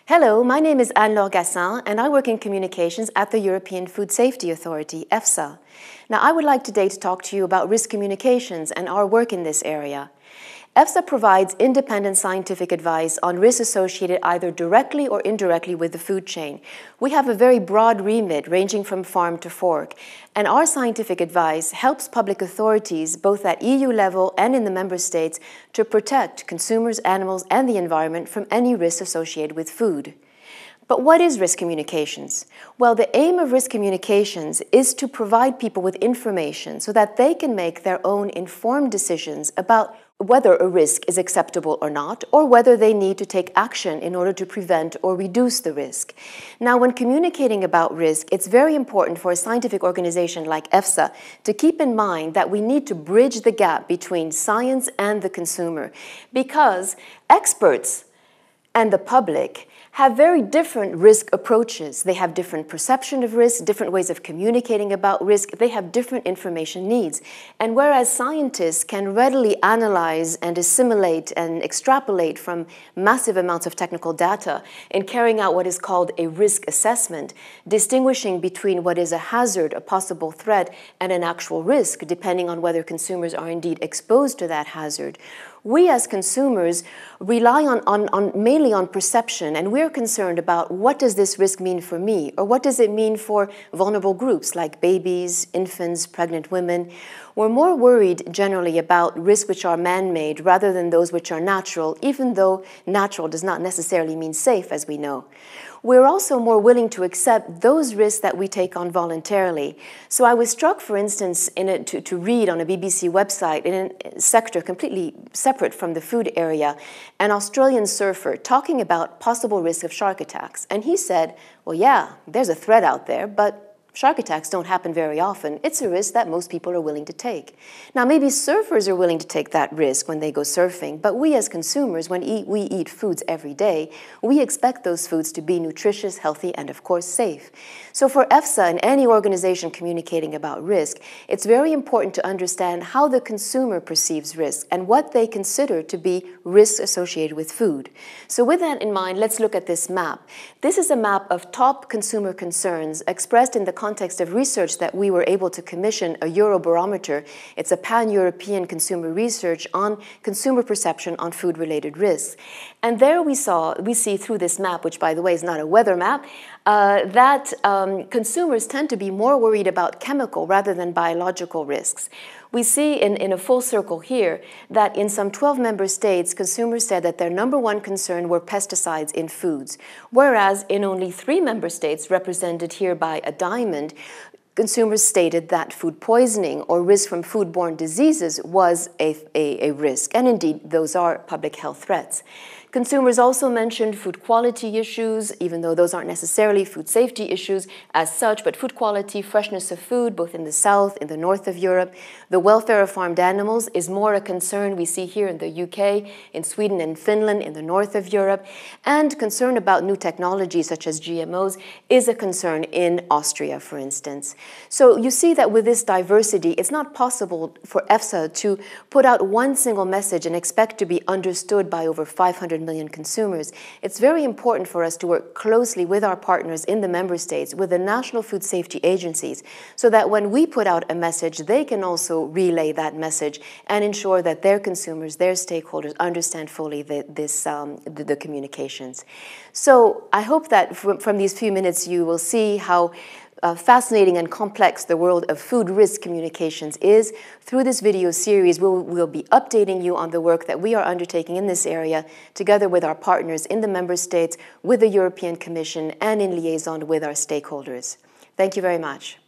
Hello, my name is Anne-Laure Gassin, and I work in communications at the European Food Safety Authority, EFSA. Now, I would like today to talk to you about risk communications and our work in this area. EFSA provides independent scientific advice on risks associated either directly or indirectly with the food chain. We have a very broad remit ranging from farm to fork, and our scientific advice helps public authorities, both at EU level and in the member states, to protect consumers, animals, and the environment from any risks associated with food. But what is risk communications? Well, the aim of risk communications is to provide people with information so that they can make their own informed decisions about whether a risk is acceptable or not, or whether they need to take action in order to prevent or reduce the risk. Now, when communicating about risk, it's very important for a scientific organization like EFSA to keep in mind that we need to bridge the gap between science and the consumer, because experts and the public have very different risk approaches. They have different perception of risk, different ways of communicating about risk. They have different information needs. And whereas scientists can readily analyze and assimilate and extrapolate from massive amounts of technical data in carrying out what is called a risk assessment, distinguishing between what is a hazard, a possible threat, and an actual risk, depending on whether consumers are indeed exposed to that hazard, we as consumers rely mainly on perception, and we're concerned about what does this risk mean for me, or what does it mean for vulnerable groups like babies, infants, pregnant women. We're more worried generally about risks which are man-made rather than those which are natural, even though natural does not necessarily mean safe, as we know. We're also more willing to accept those risks that we take on voluntarily. So I was struck, for instance, to read on a BBC website in a sector completely separate from the food area, an Australian surfer talking about possible risk of shark attacks. And he said, well, yeah, there's a threat out there, but shark attacks don't happen very often. It's a risk that most people are willing to take. Now, maybe surfers are willing to take that risk when they go surfing, but we as consumers, when we eat foods every day, we expect those foods to be nutritious, healthy, and of course safe. So for EFSA and any organization communicating about risk, it's very important to understand how the consumer perceives risk and what they consider to be risks associated with food. So with that in mind, let's look at this map. This is a map of top consumer concerns expressed in the context of research that we were able to commission, a Eurobarometer. It's a pan-European consumer research on consumer perception on food-related risks. And there we see through this map, which by the way is not a weather map, that consumers tend to be more worried about chemical rather than biological risks. We see in a full circle here that in some 12 member states, consumers said that their #1 concern were pesticides in foods, whereas in only 3 member states, represented here by a diamond, consumers stated that food poisoning or risk from foodborne diseases was a risk, and indeed those are public health threats. Consumers also mentioned food quality issues, even though those aren't necessarily food safety issues as such, but food quality, freshness of food, both in the south, in the north of Europe. The welfare of farmed animals is more a concern we see here in the UK, in Sweden and Finland, in the north of Europe. And concern about new technologies such as GMOs is a concern in Austria, for instance. So you see that with this diversity, it's not possible for EFSA to put out one single message and expect to be understood by over 500 million consumers. It's very important for us to work closely with our partners in the member states, with the national food safety agencies, so that when we put out a message, they can also relay that message and ensure that their consumers, their stakeholders, understand fully the communications. So I hope that from these few minutes you will see how fascinating and complex the world of food risk communications is. Through this video series, we'll be updating you on the work that we are undertaking in this area, together with our partners in the member states, with the European Commission, and in liaison with our stakeholders. Thank you very much.